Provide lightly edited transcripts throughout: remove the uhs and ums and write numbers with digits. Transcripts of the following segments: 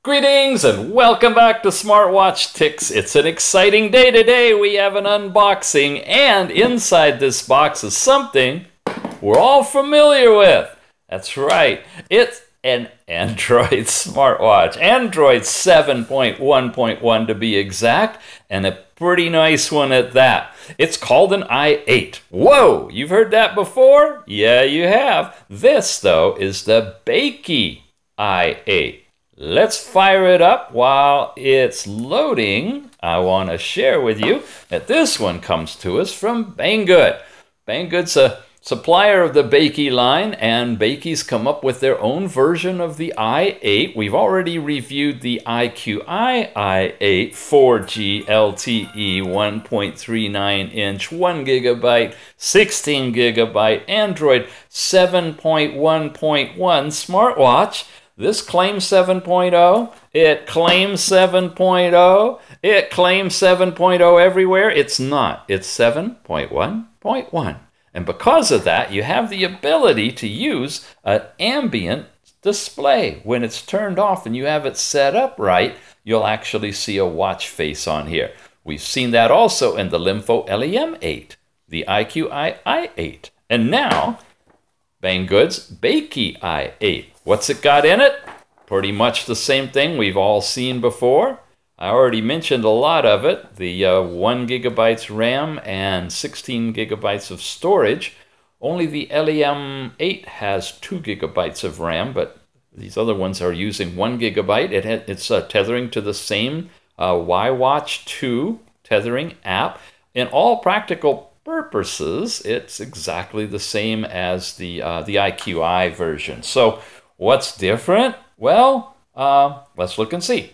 Greetings and welcome back to Smartwatch Ticks. It's an exciting day today. We have an unboxing, and inside this box is something we're all familiar with. That's right, it's an Android smartwatch. Android 7.1.1 to be exact, and a pretty nice one at that. It's called an i8. Whoa, you've heard that before? Yeah, you have. This, though, is the Bakeey i8. Let's fire it up. While it's loading, I want to share with you that this one comes to us from Banggood. Banggood's a supplier of the Bakeey line, and Bakeey's come up with their own version of the i8. We've already reviewed the IQI i8 4G LTE 1.39-inch 1GB 16GB Android 7.1.1 smartwatch. This claims 7.0, it claims 7.0, it claims 7.0 everywhere. It's not. It's 7.1.1. And because of that, you have the ability to use an ambient display. When it's turned off and you have it set up right, you'll actually see a watch face on here. We've seen that also in the LEMFO LEM8, the IQI i8, and now Banggood's Bakeey i8. What's it got in it? Pretty much the same thing we've all seen before. I already mentioned a lot of it. The 1GB RAM and 16GB of storage. Only the LEM8 has 2GB of RAM, but these other ones are using 1GB. It's tethering to the same Y-Watch 2 tethering app. In all practical purposes, it's exactly the same as the IQI version. So what's different? Well, let's look and see.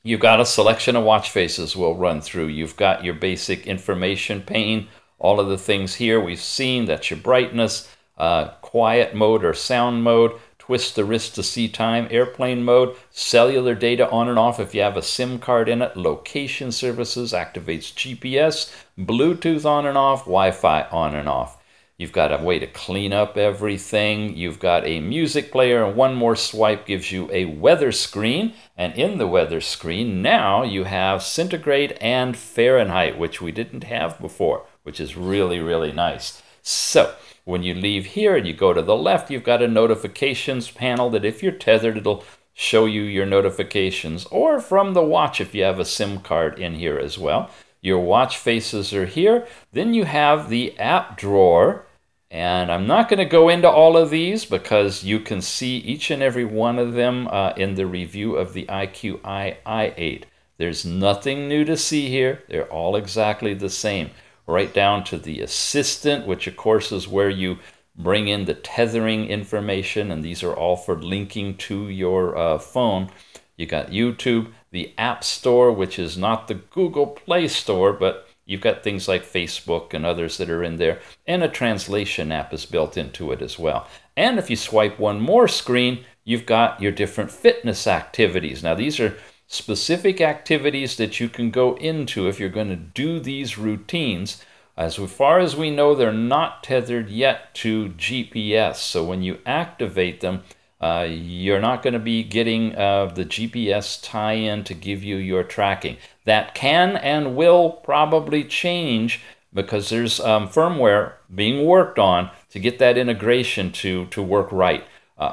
You've got a selection of watch faces we'll run through. You've got your basic information pane, all of the things here we've seen. That's your brightness, quiet mode or sound mode, twist the wrist to see time, airplane mode, cellular data on and off if you have a SIM card in it, location services, activates GPS, Bluetooth on and off, Wi-Fi on and off. You've got a way to clean up everything. You've got a music player, and one more swipe gives you a weather screen. And in the weather screen, now you have centigrade and Fahrenheit, which we didn't have before, which is really, really nice. So when you leave here and you go to the left, you've got a notifications panel that if you're tethered, it'll show you your notifications, or from the watch if you have a SIM card in here as well. Your watch faces are here. Then you have the app drawer. And I'm not going to go into all of these because you can see each and every one of them in the review of the IQI i8. There's nothing new to see here. They're all exactly the same. Right down to the assistant, which of course is where you bring in the tethering information, and these are all for linking to your phone. You got YouTube, the App Store, which is not the Google Play Store, but you've got things like Facebook and others that are in there, and a translation app is built into it as well. And if you swipe one more screen, you've got your different fitness activities. Now, these are specific activities that you can go into if you're going to do these routines. As far as we know, they're not tethered yet to GPS. So when you activate them, you're not going to be getting the GPS tie-in to give you your tracking. That can and will probably change because there's firmware being worked on to get that integration to work right.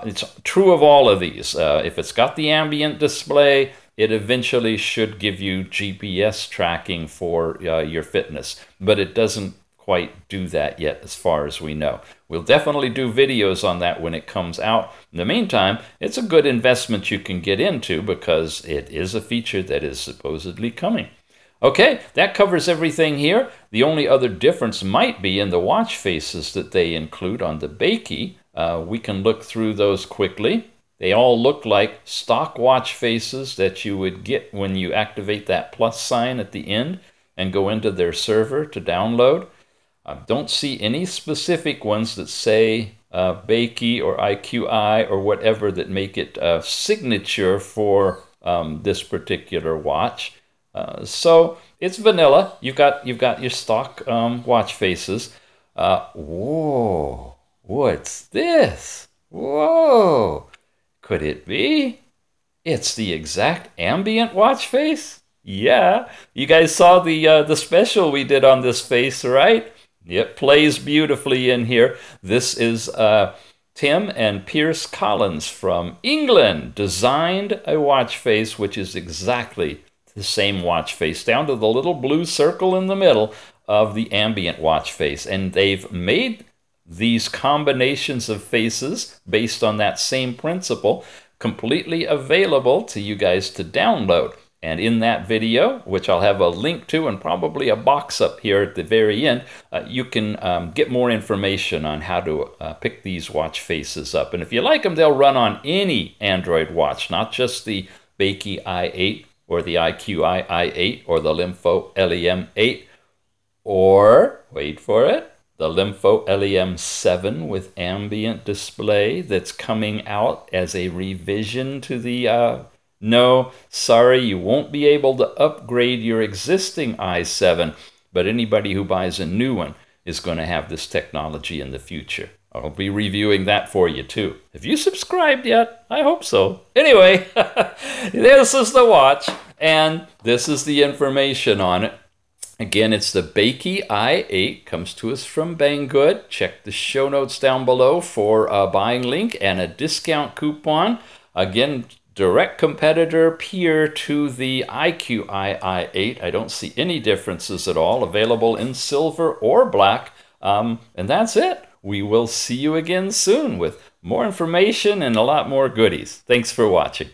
It's true of all of these. If it's got the ambient display, it eventually should give you GPS tracking for your fitness, but it doesn't quite do that yet as far as we know. We'll definitely do videos on that when it comes out. In the meantime, it's a good investment you can get into because it is a feature that is supposedly coming. Okay, that covers everything here. The only other difference might be in the watch faces that they include on the Bakeey. We can look through those quickly. They all look like stock watch faces that you would get when you activate that plus sign at the end and go into their server to download. I don't see any specific ones that say Bakeey or IQI or whatever that make it a signature for this particular watch. So it's vanilla. You've got your stock watch faces. Whoa, what's this? Whoa, could it be? It's the exact ambient watch face? Yeah, you guys saw the special we did on this face, right? It plays beautifully in here. This is Tim and Pierce Collins from England designed a watch face which is exactly the same watch face, down to the little blue circle in the middle of the ambient watch face. And they've made these combinations of faces based on that same principle completely available to you guys to download. And in that video, which I'll have a link to and probably a box up here at the very end, you can get more information on how to pick these watch faces up. And if you like them, they'll run on any Android watch, not just the Bakeey i8 or the IQI i8 or the LEMFO LEM8 or, wait for it, the LEMFO LEM7 with ambient display that's coming out as a revision to the no, sorry, you won't be able to upgrade your existing i7, but anybody who buys a new one is going to have this technology in the future. I'll be reviewing that for you too. Have you subscribed yet? I hope so. Anyway, this is the watch, and this is the information on it. Again, it's the Bakeey i8, comes to us from Banggood. Check the show notes down below for a buying link and a discount coupon. Again, direct competitor peer to the IQI i8. I don't see any differences at all. Available in silver or black. And that's it. We will see you again soon with more information and a lot more goodies. Thanks for watching.